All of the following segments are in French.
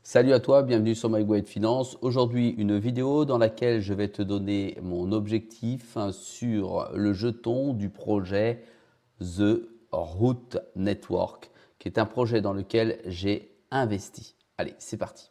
Salut à toi, bienvenue sur MyWay Finance. Aujourd'hui, une vidéo dans laquelle je vais te donner mon objectif sur le jeton du projet The Root Network, qui est un projet dans lequel j'ai investi. Allez, c'est parti.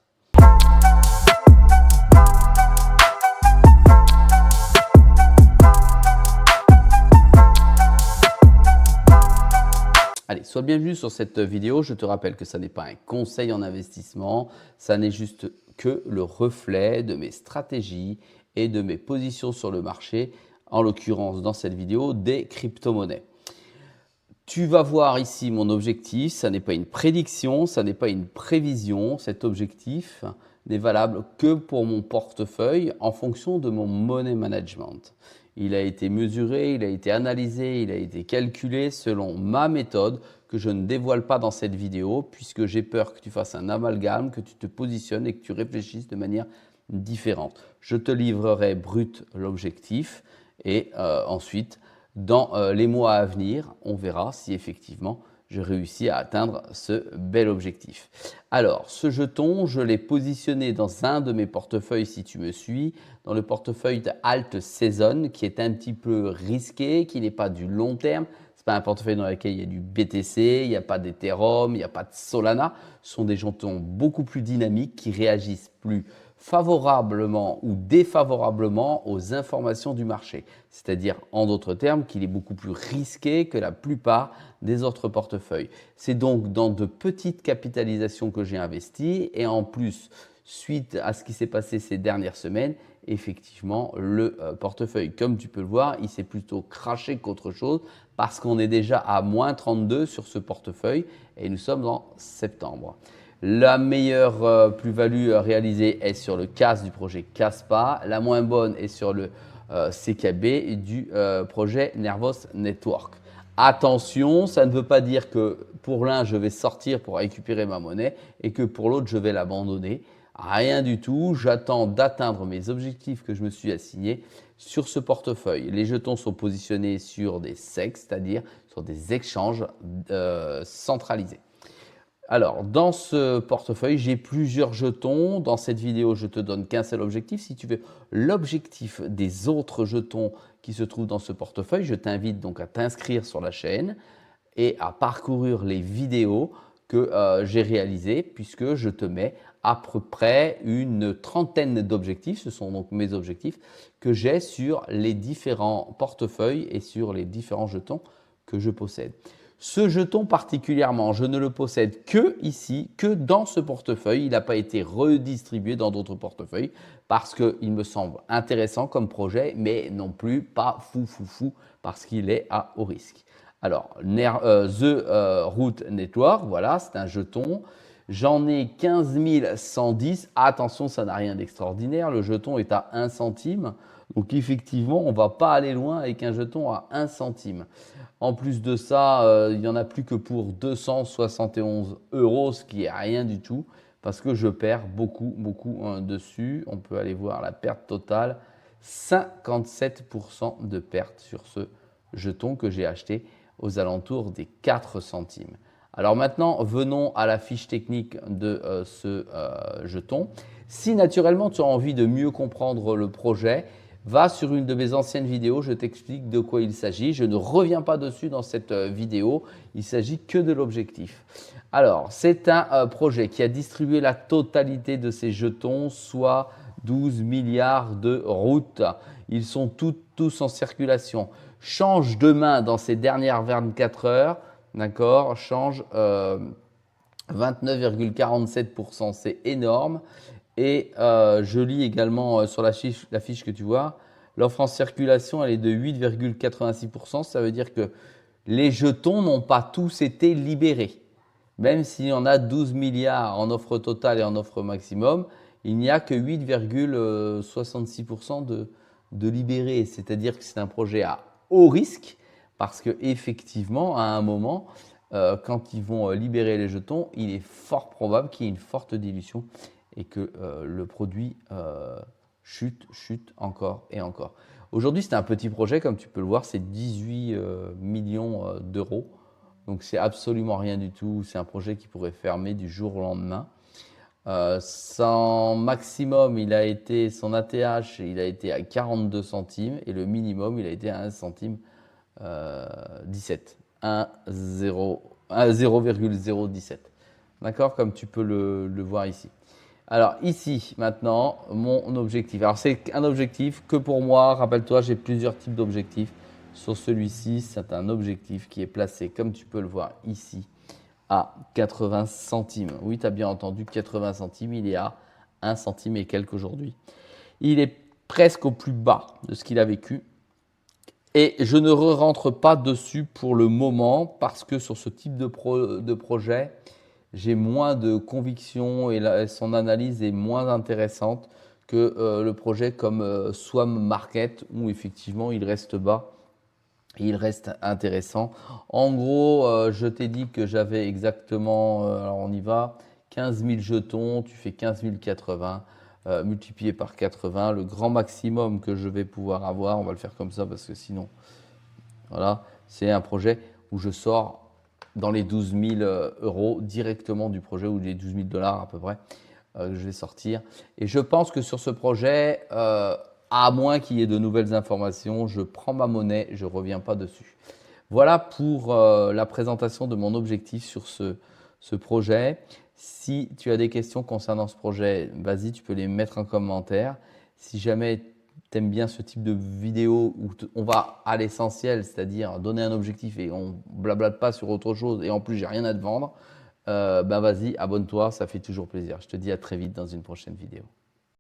Allez, sois bienvenu sur cette vidéo. Je te rappelle que ça n'est pas un conseil en investissement, ça n'est juste que le reflet de mes stratégies et de mes positions sur le marché, en l'occurrence dans cette vidéo, des crypto-monnaies. Tu vas voir ici mon objectif, ça n'est pas une prédiction, ça n'est pas une prévision. Cet objectif n'est valable que pour mon portefeuille en fonction de mon money management. Il a été mesuré, il a été analysé, il a été calculé selon ma méthode que je ne dévoile pas dans cette vidéo puisque j'ai peur que tu fasses un amalgame, que tu te positionnes et que tu réfléchisses de manière différente. Je te livrerai brut l'objectif et ensuite, dans les mois à venir, on verra si effectivement je réussis à atteindre ce bel objectif. Alors, ce jeton, je l'ai positionné dans un de mes portefeuilles, si tu me suis, dans le portefeuille de Alt Season, qui est un petit peu risqué, qui n'est pas du long terme. Ce n'est pas un portefeuille dans lequel il y a du BTC, il n'y a pas d'Ethereum, il n'y a pas de Solana. Ce sont des jetons beaucoup plus dynamiques qui réagissent plus favorablement ou défavorablement aux informations du marché. C'est-à-dire, en d'autres termes, qu'il est beaucoup plus risqué que la plupart des autres portefeuilles. C'est donc dans de petites capitalisations que j'ai investi et en plus, suite à ce qui s'est passé ces dernières semaines, effectivement, le portefeuille, comme tu peux le voir, il s'est plutôt craché qu'autre chose parce qu'on est déjà à moins 32 sur ce portefeuille et nous sommes en septembre. La meilleure plus-value réalisée est sur le CAS du projet Caspa. La moins bonne est sur le CKB du projet Nervos Network. Attention, ça ne veut pas dire que pour l'un, je vais sortir pour récupérer ma monnaie et que pour l'autre, je vais l'abandonner. Rien du tout. J'attends d'atteindre mes objectifs que je me suis assignés sur ce portefeuille. Les jetons sont positionnés sur des SEC, c'est-à-dire sur des échanges centralisés. Alors, dans ce portefeuille, j'ai plusieurs jetons. Dans cette vidéo, je ne te donne qu'un seul objectif. Si tu veux l'objectif des autres jetons qui se trouvent dans ce portefeuille, je t'invite donc à t'inscrire sur la chaîne et à parcourir les vidéos que j'ai réalisées puisque je te mets à peu près une trentaine d'objectifs. Ce sont donc mes objectifs que j'ai sur les différents portefeuilles et sur les différents jetons que je possède. Ce jeton particulièrement, je ne le possède que ici, que dans ce portefeuille. Il n'a pas été redistribué dans d'autres portefeuilles parce qu'il me semble intéressant comme projet, mais non plus pas fou parce qu'il est à haut risque. Alors, The Root Network, voilà, c'est un jeton. J'en ai 15 110. Attention, ça n'a rien d'extraordinaire. Le jeton est à 1 centime. Donc, effectivement, on ne va pas aller loin avec un jeton à 1 centime. En plus de ça, il n'y en a plus que pour 271 €, ce qui est rien du tout parce que je perds beaucoup dessus. On peut aller voir la perte totale, 57% de perte sur ce jeton que j'ai acheté aux alentours des 4 centimes. Alors maintenant, venons à la fiche technique de ce jeton. Si naturellement tu as envie de mieux comprendre le projet, va sur une de mes anciennes vidéos, je t'explique de quoi il s'agit. Je ne reviens pas dessus dans cette vidéo, il s'agit que de l'objectif. Alors, c'est un projet qui a distribué la totalité de ses jetons, soit 12 milliards de routes. Ils sont tous en circulation. Change de main dans ces dernières 24 heures, d'accord, change 29,47%, c'est énorme. Et je lis également sur la fiche que tu vois, l'offre en circulation, elle est de 8,86%. Ça veut dire que les jetons n'ont pas tous été libérés. Même s'il y en a 12 milliards en offre totale et en offre maximum, il n'y a que 8,66% de libérés. C'est-à-dire que c'est un projet à haut risque parce qu'effectivement, à un moment, quand ils vont libérer les jetons, il est fort probable qu'il y ait une forte dilution et que le produit chute encore et encore. Aujourd'hui, c'est un petit projet, comme tu peux le voir, c'est 18 millions d'euros. Donc, c'est absolument rien du tout. C'est un projet qui pourrait fermer du jour au lendemain. Son maximum, son ATH, il a été à 42 centimes et le minimum, il a été à 1 centime 17. 0,017. D'accord? Comme tu peux le voir ici. Alors ici, maintenant, mon objectif. Alors c'est un objectif que pour moi, rappelle-toi, j'ai plusieurs types d'objectifs. Sur celui-ci, c'est un objectif qui est placé, comme tu peux le voir ici, à 80 centimes. Oui, tu as bien entendu, 80 centimes, il est à 1 centime et quelques aujourd'hui. Il est presque au plus bas de ce qu'il a vécu. Et je ne rentre pas dessus pour le moment parce que sur ce type de projet, j'ai moins de conviction et son analyse est moins intéressante que le projet comme Swam Market où effectivement il reste bas. Il reste intéressant. En gros, je t'ai dit que j'avais exactement, alors on y va, 15 000 jetons, tu fais 15 080 multiplié par 80. Le grand maximum que je vais pouvoir avoir, on va le faire comme ça parce que sinon, voilà, c'est un projet où je sors dans les 12 000 euros directement du projet, ou les 12 000 dollars à peu près, que je vais sortir. Et je pense que sur ce projet, à moins qu'il y ait de nouvelles informations, je prends ma monnaie, je ne reviens pas dessus. Voilà pour la présentation de mon objectif sur ce projet. Si tu as des questions concernant ce projet, vas-y, tu peux les mettre en commentaire. Si jamais tu aimes bien ce type de vidéo où on va à l'essentiel, c'est-à-dire donner un objectif et on blablate pas sur autre chose et en plus j'ai rien à te vendre, ben vas-y, abonne-toi, ça fait toujours plaisir. Je te dis à très vite dans une prochaine vidéo.